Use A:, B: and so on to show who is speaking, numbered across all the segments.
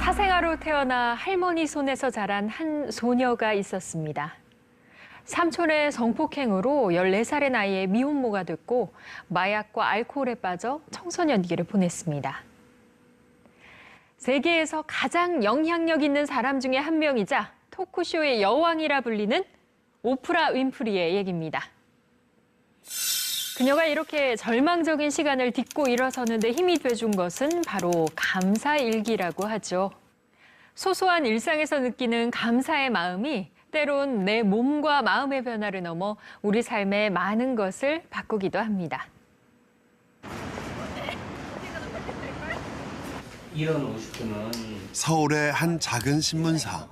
A: 사생아로 태어나 할머니 손에서 자란 한 소녀가 있었습니다. 삼촌의 성폭행으로 14살의 나이에 미혼모가 됐고 마약과 알코올에 빠져 청소년기를 보냈습니다. 세계에서 가장 영향력 있는 사람 중에 한 명이자 토크쇼의 여왕이라 불리는 오프라 윈프리의 얘기입니다. 그녀가 이렇게 절망적인 시간을 딛고 일어서는 데 힘이 돼준 것은 바로 감사일기라고 하죠. 소소한 일상에서 느끼는 감사의 마음이 때론 내 몸과 마음의 변화를 넘어 우리 삶의 많은 것을 바꾸기도 합니다.
B: 이런 50분은
C: 서울의 한 작은 신문사.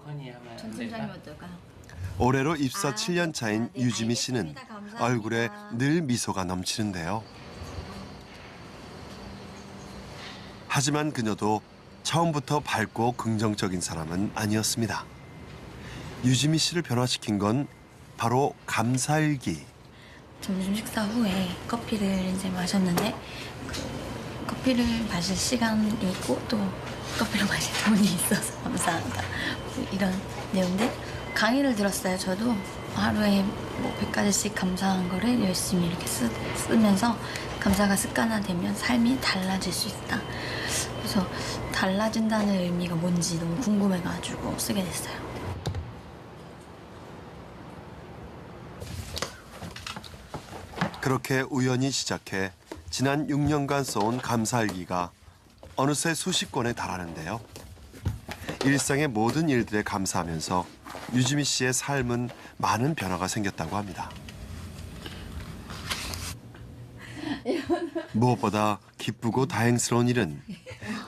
C: 올해로 입사 7년 차인 유지미 씨는 얼굴에 늘 미소가 넘치는데요. 하지만 그녀도 처음부터 밝고 긍정적인 사람은 아니었습니다. 유지미 씨를 변화시킨 건 바로 감사일기.
D: 점심 식사 후에 커피를 이제 마셨는데 커피를 마실 시간이 있고 또 커피를 마실 돈이 있어서 감사하다. 이런 내용들 강의를 들었어요. 저도 하루에 뭐 100가지씩 감사한 거를 열심히 이렇게 쓰면서 감사가 습관화되면 삶이 달라질 수 있다. 그래서 달라진다는 의미가 뭔지 너무 궁금해가지고 쓰게 됐어요.
C: 그렇게 우연히 시작해 지난 6년간 써온 감사일기가 어느새 수십 권에 달하는데요. 일상의 모든 일들에 감사하면서 유지미 씨의 삶은 많은 변화가 생겼다고 합니다. 무엇보다 기쁘고 다행스러운 일은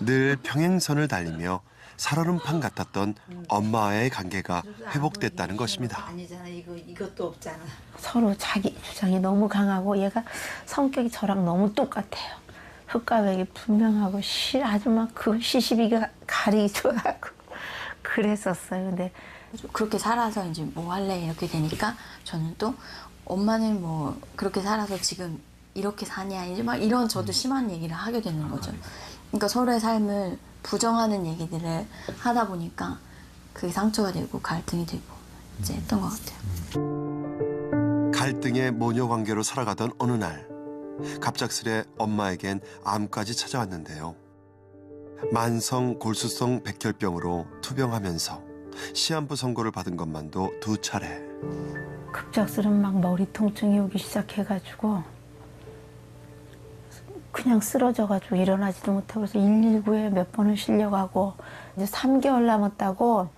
C: 늘 평행선을 달리며 살얼음판 같았던 엄마와의 관계가 회복됐다는 것입니다.
E: 아니잖아. 이것도 없잖아.
F: 서로 자기 주장이 너무 강하고 얘가 성격이 저랑 너무 똑같아요. 흑과 백이 분명하고 아주 막 그 시시비가 가리기 좋아하고 그랬었어요. 근데
D: 그렇게 살아서 이제 뭐 할래 이렇게 되니까 저는 또 엄마는 뭐 그렇게 살아서 지금 이렇게 사냐 이제 막 이런 저도 심한 얘기를 하게 되는 거죠. 그러니까 서로의 삶을 부정하는 얘기들을 하다 보니까 그게 상처가 되고 갈등이 되고 이제 했던 것 같아요.
C: 갈등의 모녀 관계로 살아가던 어느 날 갑작스레 엄마에겐 암까지 찾아왔는데요. 만성 골수성 백혈병으로 투병하면서 시한부 선고를 받은 것만도 2차례.
F: 급작스런 막 머리 통증이 오기 시작해가지고 그냥 쓰러져가지고 일어나지도 못하고 그래서 119에 몇 번을 실려가고 이제 3개월 남았다고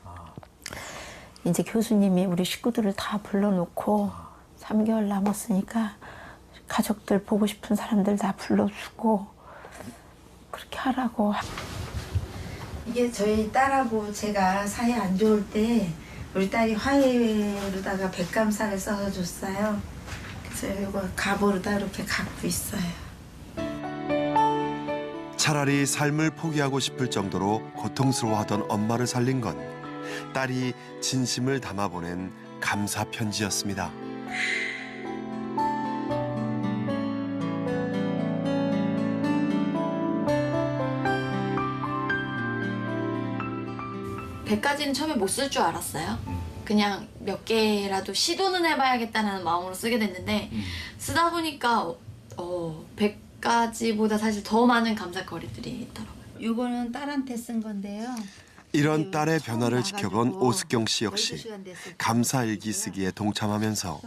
F: 이제 교수님이 우리 식구들을 다 불러놓고 3개월 남았으니까 가족들 보고 싶은 사람들 다 불러주고 그렇게 하라고.
E: 이게 저희 딸하고 제가 사이 안 좋을 때 우리 딸이 화해로다가 백감사를 써서 줬어요. 그래서 이거 갑오로다 이렇게 갖고 있어요.
C: 차라리 삶을 포기하고 싶을 정도로 고통스러워하던 엄마를 살린 건 딸이 진심을 담아 보낸 감사 편지였습니다.
D: 백가지는 처음에 못 쓸 줄 알았어요. 그냥 몇 개라도 시도는 해봐야겠다는 마음으로 쓰게 됐는데 쓰다 보니까 100가지보다 사실 더 많은 감사거리들이 있더라고요.
E: 이거는 딸한테 쓴 건데요.
C: 이런 딸의 변화를 지켜본 오숙경 씨 역시 감사일기 쓰기에 동참하면서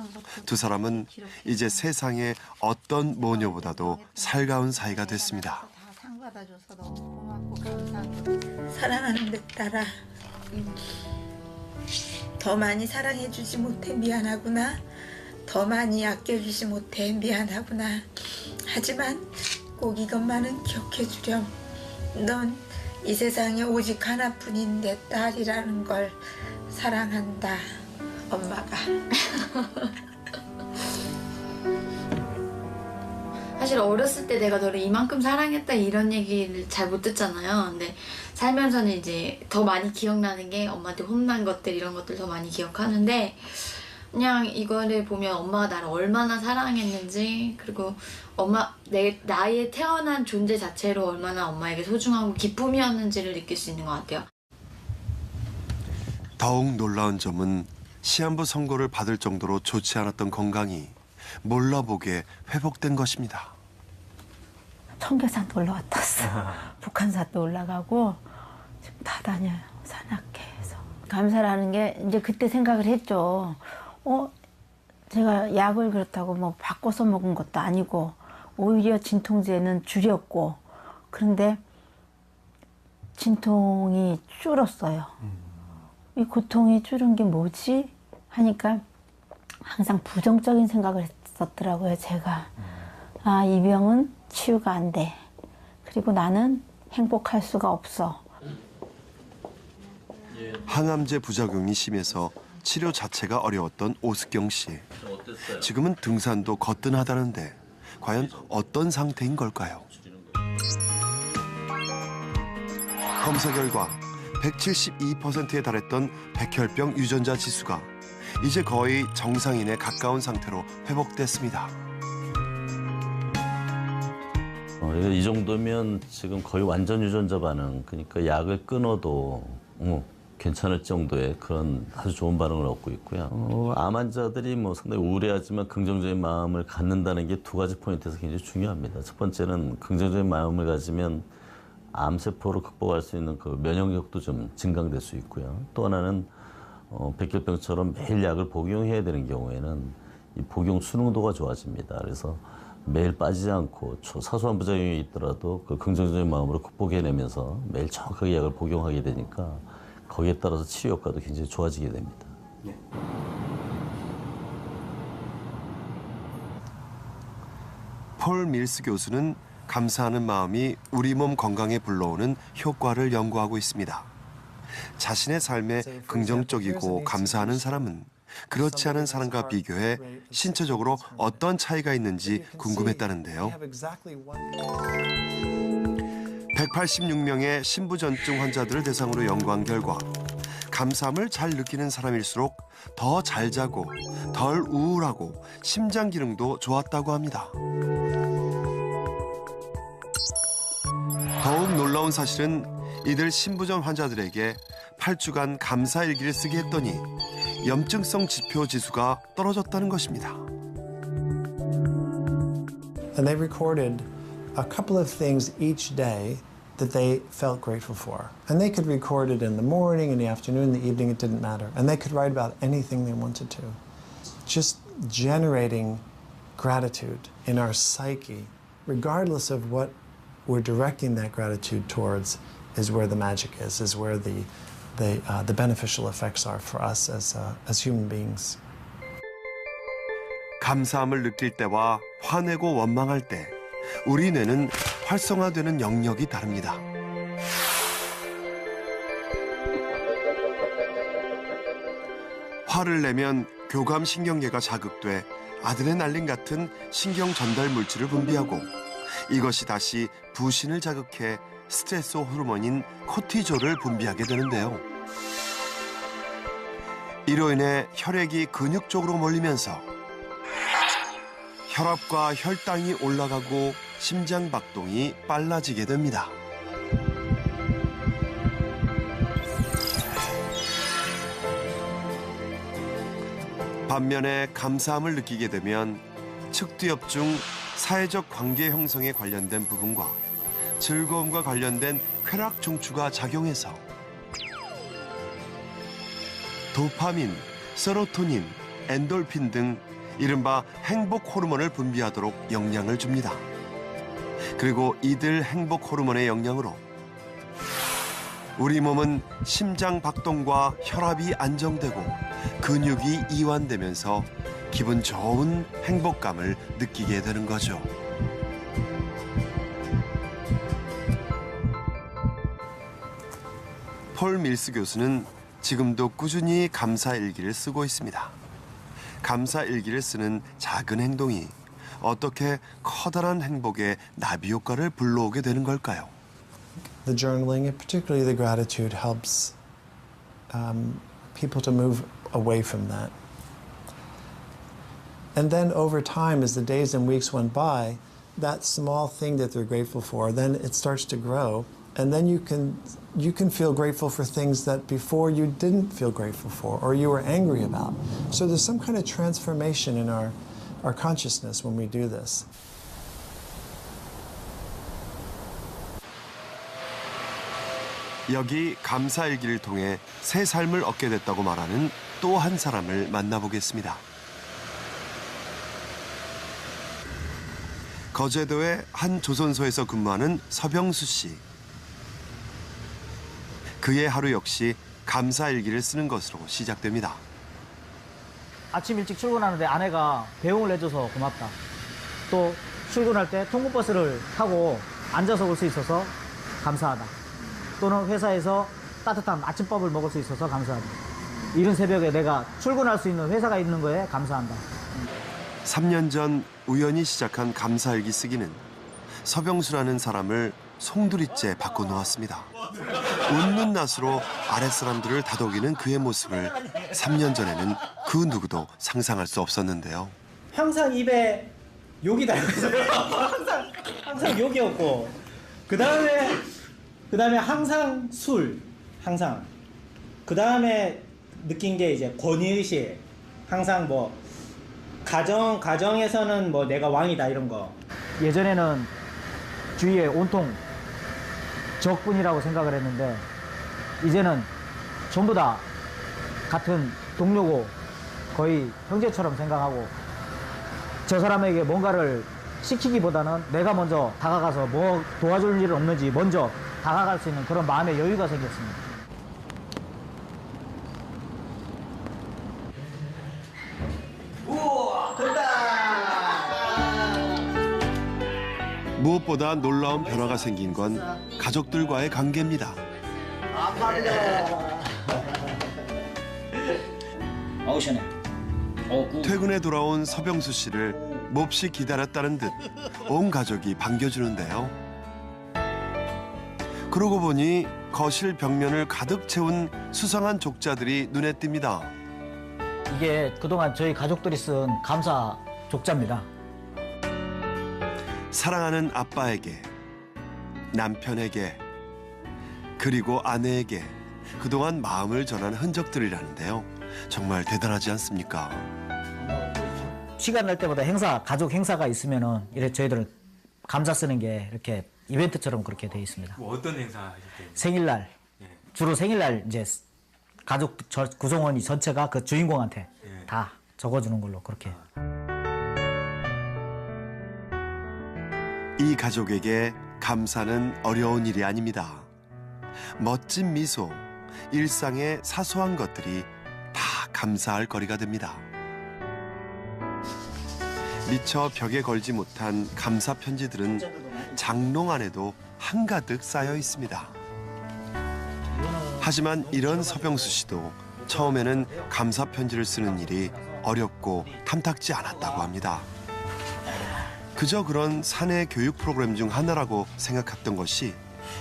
C: 두 사람은 이제 세상의 어떤 모녀보다도 살가운 사이가 됐습니다.
E: 상 받아줘서 너무 고맙고 감사하고. 사랑하는 내 딸아, 더 많이 사랑해주지 못해 미안하구나. 더 많이 아껴주지 못해 미안하구나. 하지만 꼭 이것만은 기억해주렴. 넌 이 세상에 오직 하나뿐인 내 딸이라는 걸 사랑한다. 엄마가.
D: 사실 어렸을 때 내가 너를 이만큼 사랑했다 이런 얘기를 잘 못 듣잖아요. 근데 살면서는 이제 더 많이 기억나는 게 엄마한테 혼난 것들 이런 것들 더 많이 기억하는데 그냥 이거를 보면 엄마가 나를 얼마나 사랑했는지 그리고 나의 태어난 존재 자체로 얼마나 엄마에게 소중하고 기쁨이었는지를 느낄 수 있는 것 같아요.
C: 더욱 놀라운 점은 시한부 선고를 받을 정도로 좋지 않았던 건강이 몰라보게 회복된 것입니다.
F: 청계산도 올라갔다 왔어. 북한산도 올라가고 지금 다 다녀요. 산악회에서. 감사라는 게 이제 그때 생각을 했죠. 제가 약을 그렇다고 뭐 바꿔서 먹은 것도 아니고 오히려 진통제는 줄였고 그런데 진통이 줄었어요. 이 고통이 줄은 게 뭐지? 하니까 항상 부정적인 생각을 했었더라고요, 제가. 아, 이 병은 치유가 안 돼. 그리고 나는 행복할 수가 없어.
C: 항암제 부작용이 심해서 치료 자체가 어려웠던 오숙경 씨. 지금은 등산도 거뜬하다는데 과연 어떤 상태인 걸까요? 검사 결과 172%에 달했던 백혈병 유전자 지수가 이제 거의 정상인에 가까운 상태로 회복됐습니다.
B: 이 정도면 지금 거의 완전 유전자 반응, 그러니까 약을 끊어도 괜찮을 정도의 그런 아주 좋은 반응을 얻고 있고요. 암 환자들이 뭐 상당히 우울해하지만 긍정적인 마음을 갖는다는 게 두 가지 포인트에서 굉장히 중요합니다. 첫 번째는 긍정적인 마음을 가지면 암세포를 극복할 수 있는 그 면역력도 좀 증강될 수 있고요. 또 하나는 백혈병처럼 매일 약을 복용해야 되는 경우에는 이 복용 수능도가 좋아집니다. 그래서 매일 빠지지 않고 사소한 부작용이 있더라도 그 긍정적인 마음으로 극복해내면서 매일 정확하게 약을 복용하게 되니까 거기에 따라서 치유 효과도 굉장히 좋아지게 됩니다.
C: 폴 밀스 교수는 감사하는 마음이 우리 몸 건강에 불러오는 효과를 연구하고 있습니다. 자신의 삶에 긍정적이고 감사하는 사람은 그렇지 않은 사람과 비교해 신체적으로 어떤 차이가 있는지 궁금했다는데요. 186명의 신부전증 환자들을 대상으로 연구한 결과 감사함을 잘 느끼는 사람일수록 더 잘 자고 덜 우울하고 심장 기능도 좋았다고 합니다. 더욱 놀라운 사실은 이들 신부전 환자들에게 8주간 감사 일기를 쓰게 했더니 염증성 지표 지수가 떨어졌다는 것입니다.
G: And they recorded a couple of things each day that they felt grateful for. And they could record it in the morning, in the afternoon, in the evening, it didn't matter. And they could write about anything they wanted to. Just generating gratitude in our psyche, regardless of what we're directing that gratitude towards, is where the magic is where the beneficial effects are for us as human beings.
C: 감사함을 느낄 때와 화내고 원망할 때 우리 뇌는 활성화되는 영역이 다릅니다. 화를 내면 교감신경계가 자극돼 아드레날린 같은 신경 전달 물질을 분비하고 이것이 다시 부신을 자극해 스트레스 호르몬인 코티졸을 분비하게 되는데요. 이로 인해 혈액이 근육 쪽으로 몰리면서 혈압과 혈당이 올라가고 심장 박동이 빨라지게 됩니다. 반면에 감사함을 느끼게 되면 측두엽중 사회적 관계 형성에 관련된 부분과 즐거움과 관련된 쾌락 중추가 작용해서 도파민, 세로토닌, 엔돌핀 등 이른바 행복 호르몬을 분비하도록 영향을 줍니다. 그리고 이들 행복 호르몬의 영향으로 우리 몸은 심장 박동과 혈압이 안정되고 근육이 이완되면서 기분 좋은 행복감을 느끼게 되는 거죠. 폴 밀스 교수는 지금도 꾸준히 감사 일기를 쓰고 있습니다. 감사 일기를 쓰는 작은 행동이 어떻게 커다란 행복의 나비 효과를 불러오게 되는 걸까요?
G: The journaling, and particularly the gratitude, helps people to move away from that. And then over time, as the days and weeks went by, that small thing that they're grateful for, then it starts to grow and then you can feel grateful for things that before you didn't feel grateful for or you were angry about. So there's some kind of transformation in our consciousness when we do this.
C: 여기 감사일기를 통해 새 삶을 얻게 됐다고 말하는 또 한 사람을 만나보겠습니다. 거제도의 한 조선소에서 근무하는 서병수 씨. 그의 하루 역시 감사일기를 쓰는 것으로 시작됩니다.
H: 아침 일찍 출근하는데 아내가 배웅을 해줘서 고맙다. 또 출근할 때 통근버스를 타고 앉아서 올 수 있어서 감사하다. 또는 회사에서 따뜻한 아침밥을 먹을 수 있어서 감사하다. 이른 새벽에 내가 출근할 수 있는 회사가 있는 거에 감사한다.
C: 3년 전 우연히 시작한 감사일기 쓰기는 서병수라는 사람을 송두리째 바꿔놓았습니다. 웃는 낯으로 아랫사람들을 다독이는 그의 모습을 3년 전에는 그 누구도 상상할 수 없었는데요.
H: 항상 입에 욕이 달고 있어요. 항상 욕이었고 그 다음에 항상 술, 항상. 그 다음에 느낀 게 이제 권위의식. 항상 뭐 가정에서는 뭐 내가 왕이다 이런 거. 예전에는 주위에 온통 적군이라고 생각을 했는데 이제는 전부 다 같은 동료고 거의 형제처럼 생각하고 저 사람에게 뭔가를 시키기보다는 내가 먼저 다가가서 뭐 도와줄 일은 없는지 먼저 다가갈 수 있는 그런 마음의 여유가 생겼습니다. 우와,
C: 무엇보다 놀라운 변화가 생긴 건 가족들과의 관계입니다.
H: 어우 시원해.
C: 퇴근에 돌아온 서병수 씨를 몹시 기다렸다는 듯 온 가족이 반겨주는데요. 그러고 보니 거실 벽면을 가득 채운 수상한 족자들이 눈에 띕니다.
H: 이게 그동안 저희 가족들이 쓴 감사 족자입니다.
C: 사랑하는 아빠에게, 남편에게, 그리고 아내에게 그동안 마음을 전한 흔적들이라는데요. 정말 대단하지 않습니까?
H: 시간 날 때마다 가족 행사가 있으면은 이렇게 저희들은 감사 쓰는 게 이렇게 이벤트처럼 그렇게 돼 있습니다.
I: 뭐 어떤 행사 하실 때?
H: 생일날, 주로 생일날 이제 가족 구성원이 전체가 그 주인공한테 다 적어주는 걸로 그렇게.
C: 이 가족에게 감사는 어려운 일이 아닙니다. 멋진 미소, 일상의 사소한 것들이 다 감사할 거리가 됩니다. 미처 벽에 걸지 못한 감사 편지들은 장롱 안에도 한가득 쌓여 있습니다. 하지만 이런 서병수 씨도 처음에는 감사 편지를 쓰는 일이 어렵고 탐탁지 않았다고 합니다. 그저 그런 사내 교육 프로그램 중 하나라고 생각했던 것이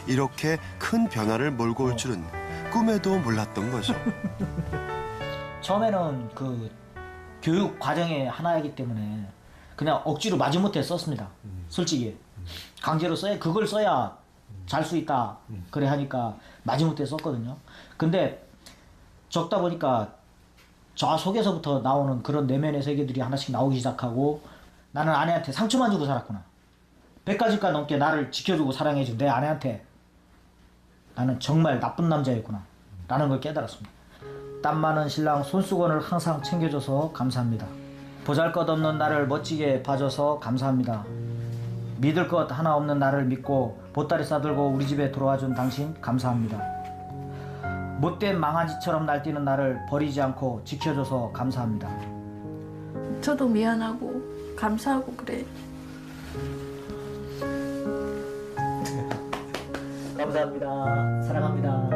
C: 이렇게 큰 변화를 몰고 올 줄은 꿈에도 몰랐던 거죠.
H: 처음에는 그 교육 과정의 하나이기 때문에 그냥 억지로 마지못해 썼습니다. 솔직히 강제로 그걸 써야 잘 수 있다 그래 하니까 마지못해 썼거든요. 근데 적다 보니까 저 속에서부터 나오는 그런 내면의 세계들이 하나씩 나오기 시작하고 나는 아내한테 상처만 주고 살았구나. 100가지가 넘게 나를 지켜주고 사랑해준 내 아내한테 나는 정말 나쁜 남자였구나 라는 걸 깨달았습니다. 땀 많은 신랑 손수건을 항상 챙겨줘서 감사합니다. 보잘것없는 나를 멋지게 봐줘서 감사합니다. 믿을 것 하나 없는 나를 믿고 보따리 싸들고 우리 집에 들어와준 당신 감사합니다. 못된 망아지처럼 날뛰는 나를 버리지 않고 지켜줘서 감사합니다.
F: 저도 미안하고 감사하고 그래.
H: 감사합니다. 사랑합니다.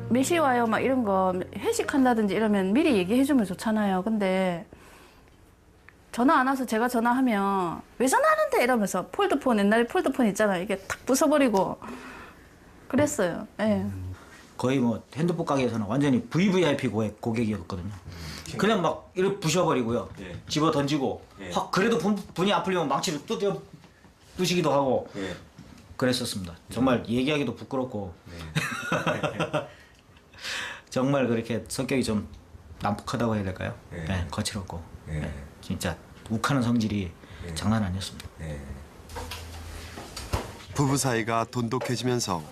F: 몇 시 와요? 막 이런 거 회식한다든지 이러면 미리 얘기해주면 좋잖아요. 근데 전화 안 와서 제가 전화하면 왜 전화하는데 이러면서 폴드폰 옛날에 폴드폰 있잖아요. 이게 탁 부숴버리고 그랬어요. 예.
H: 거의 뭐 핸드폰 가게에서는 완전히 VVIP 고객이었거든요. 그냥 막 이렇게 부셔버리고요. 집어 던지고 확 그래도 분이 안 풀리면 망치로 또 부시기도 하고 그랬었습니다. 정말 얘기하기도 부끄럽고 정말 그렇게 성격이 좀 난폭하다고 해야 될까요? 네, 거칠었고 네, 진짜 욱하는 성질이 장난 아니었습니다.
C: 부부 사이가 돈독해지면서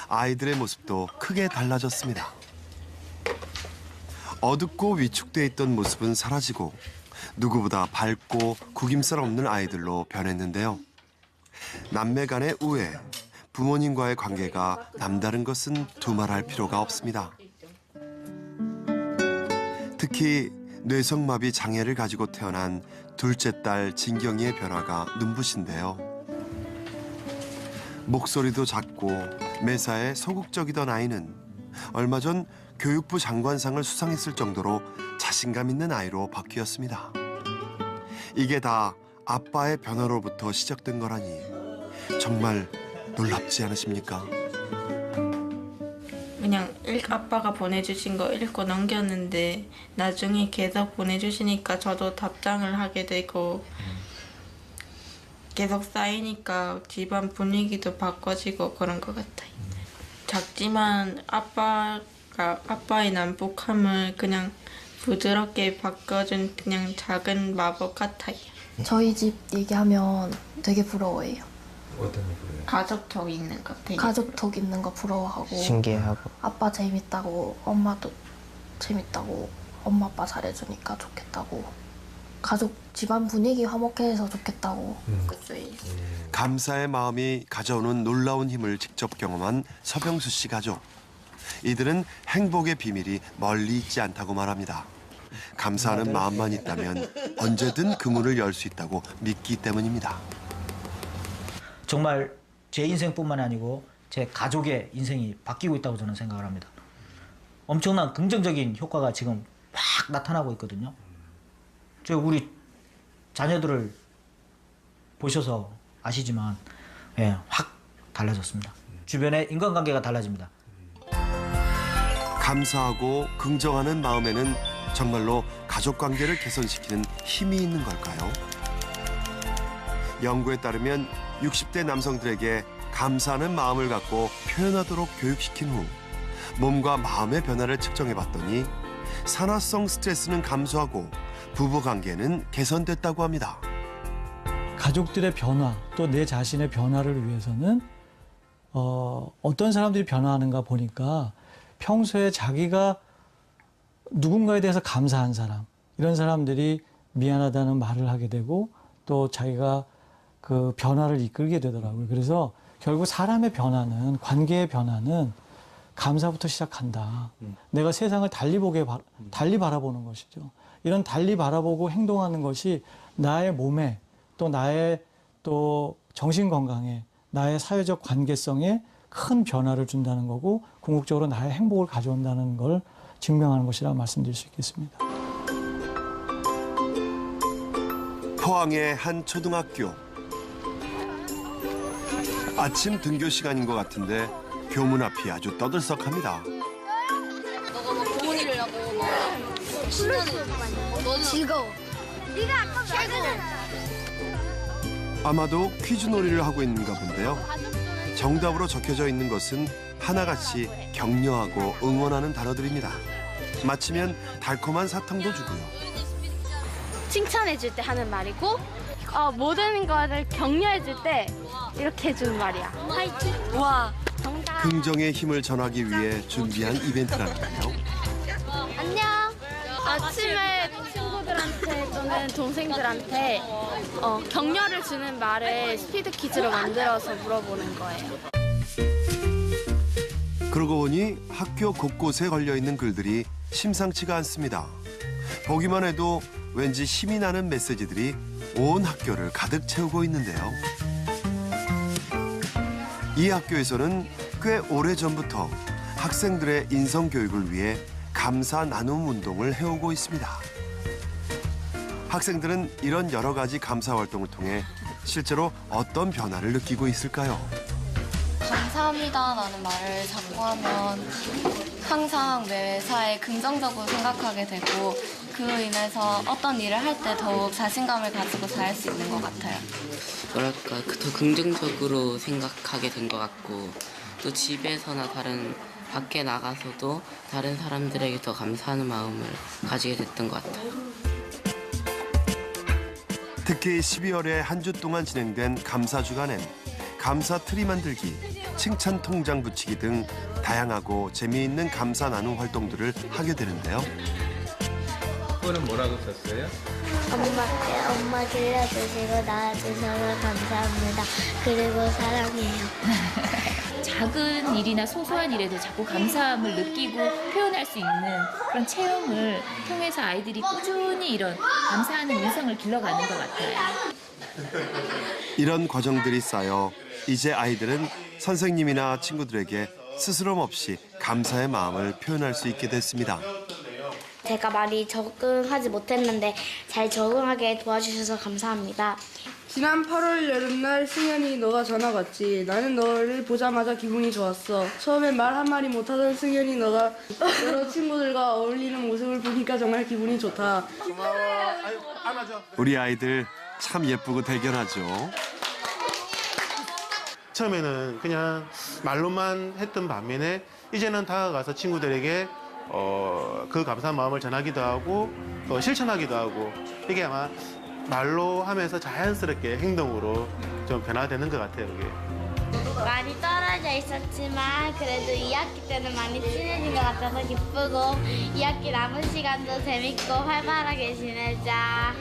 C: 아이들의 모습도 크게 달라졌습니다. 어둡고 위축돼 있던 모습은 사라지고 누구보다 밝고 구김살 없는 아이들로 변했는데요. 남매 간의 우애, 부모님과의 관계가 남다른 것은 두말할 필요가 없습니다. 특히 뇌성마비 장애를 가지고 태어난 둘째 딸 진경이의 변화가 눈부신데요. 목소리도 작고 매사에 소극적이던 아이는 얼마 전 교육부 장관상을 수상했을 정도로 자신감 있는 아이로 바뀌었습니다. 이게 다 아빠의 변화로부터 시작된 거라니 정말 놀랍지 않으십니까?
I: 그냥 아빠가 보내주신 거 읽고 넘겼는데 나중에 계속 보내주시니까 저도 답장을 하게 되고 계속 쌓이니까 집안 분위기도 바꿔지고 그런 것 같아요. 작지만 아빠의 난폭함을 그냥 부드럽게 바꿔준 그냥 작은 마법 같아요.
J: 저희 집 얘기하면 되게 부러워해요.
K: 어떤 거 그래요?
I: 가족적 있는 것 같아요.
J: 가족톡 있는 거 부러워하고
K: 신기하고.
J: 아빠 재밌다고 엄마도 재밌다고 엄마 아빠 잘해주니까 좋겠다고 가족 집안 분위기 화목해서 좋겠다고
C: 감사의 마음이 가져오는 놀라운 힘을 직접 경험한 서병수 씨 가족. 이들은 행복의 비밀이 멀리 있지 않다고 말합니다. 감사하는 마음만 있다면 언제든 그 문을 열 수 있다고 믿기 때문입니다.
H: 정말 제 인생뿐만 아니고 제 가족의 인생이 바뀌고 있다고 저는 생각을 합니다. 엄청난 긍정적인 효과가 지금 확 나타나고 있거든요. 저 우리 자녀들을 보셔서 아시지만 확 달라졌습니다. 주변의 인간관계가 달라집니다.
C: 감사하고 긍정하는 마음에는 정말로 가족관계를 개선시키는 힘이 있는 걸까요? 연구에 따르면 60대 남성들에게 감사하는 마음을 갖고 표현하도록 교육시킨 후 몸과 마음의 변화를 측정해봤더니 산화성 스트레스는 감소하고 부부관계는 개선됐다고 합니다.
L: 가족들의 변화, 또 내 자신의 변화를 위해서는 어떤 사람들이 변화하는가 보니까 평소에 자기가 누군가에 대해서 감사한 사람, 이런 사람들이 미안하다는 말을 하게 되고 또 자기가 그 변화를 이끌게 되더라고요. 그래서 결국 사람의 변화는, 관계의 변화는 감사부터 시작한다. 내가 세상을 달리 바라보는 것이죠. 이런 달리 바라보고 행동하는 것이 나의 몸에 또 나의 또 정신 건강에 나의 사회적 관계성에 큰 변화를 준다는 거고 궁극적으로 나의 행복을 가져온다는 걸 증명하는 것이라 말씀드릴 수 있겠습니다.
C: 포항의 한 초등학교. 아침 등교 시간인 것 같은데 교문 앞이 아주 떠들썩합니다.
J: 너가 막 부모님을 하고 막 신나는 너는 즐거워. 네가 아까 최고.
C: 아마도 퀴즈 놀이를 하고 있는가 본데요. 정답으로 적혀져 있는 것은 하나같이 격려하고 응원하는 단어들입니다. 마치면 달콤한 사탕도 주고요.
M: 칭찬해줄 때 하는 말이고 모든 거를 격려해줄 때 이렇게 해주는 말이야. 화이팅! 와, 정답!
C: 긍정의 힘을 전하기 위해 준비한 이벤트라는데요.
M: 안녕! 아침에 친구들한테 또는 동생들한테 격려를 주는 말을 스피드 퀴즈로 만들어서 물어보는 거예요.
C: 그러고 보니 학교 곳곳에 걸려있는 글들이 심상치가 않습니다. 보기만 해도 왠지 힘이 나는 메시지들이 온 학교를 가득 채우고 있는데요. 이 학교에서는 꽤 오래전부터 학생들의 인성교육을 위해 감사 나눔 운동을 해오고 있습니다. 학생들은 이런 여러 가지 감사 활동을 통해 실제로 어떤 변화를 느끼고 있을까요?
J: 감사합니다라는 말을 자꾸 하면 항상 내 회사에 긍정적으로 생각하게 되고
D: 그로 인해서 어떤 일을 할 때 더욱 자신감을 가지고 잘할 수 있는 것 같아요.
K: 뭐랄까 더 긍정적으로 생각하게 된 것 같고 또 집에서나 다른 밖에 나가서도 다른 사람들에게 더 감사하는 마음을 가지게 됐던 것 같아요.
C: 특히 12월에 한 주 동안 진행된 감사 주간엔 감사 트리 만들기, 칭찬 통장 붙이기 등 다양하고 재미있는 감사 나눔 활동들을 하게 되는데요.
N: 그거는 뭐라고 썼어요?
J: 엄마 길러주시고 낳아주셔서 감사합니다. 그리고 사랑해요.
O: 작은 일이나 소소한 일에도 자꾸 감사함을 느끼고 표현할 수 있는 그런 체험을 통해서 아이들이 꾸준히 이런 감사하는 인성을 길러가는 것 같아요.
C: 이런 과정들이 쌓여 이제 아이들은 선생님이나 친구들에게 스스럼 없이 감사의 마음을 표현할 수 있게 됐습니다.
J: 제가 많이 적응하지 못했는데 잘 적응하게 도와주셔서 감사합니다.
I: 지난 8월 여름날 승현이 너가 전화 왔지. 나는 너를 보자마자 기분이 좋았어. 처음엔 말 한마디 못하던 승현이 너가 여러 친구들과 어울리는 모습을 보니까 정말 기분이 좋다.
C: 우리 아이들 참 예쁘고 대견하죠.
N: 처음에는 그냥 말로만 했던 반면에 이제는 다가가서 친구들에게 그 감사한 마음을 전하기도 하고 실천하기도 하고 이게 아마 말로 하면서 자연스럽게 행동으로 좀 변화되는 것 같아요. 이게.
J: 많이 떨어져 있었지만 그래도 2학기 때는 많이 친해진 것 같아서 기쁘고 2학기 남은 시간도 재밌고 활발하게 지내자.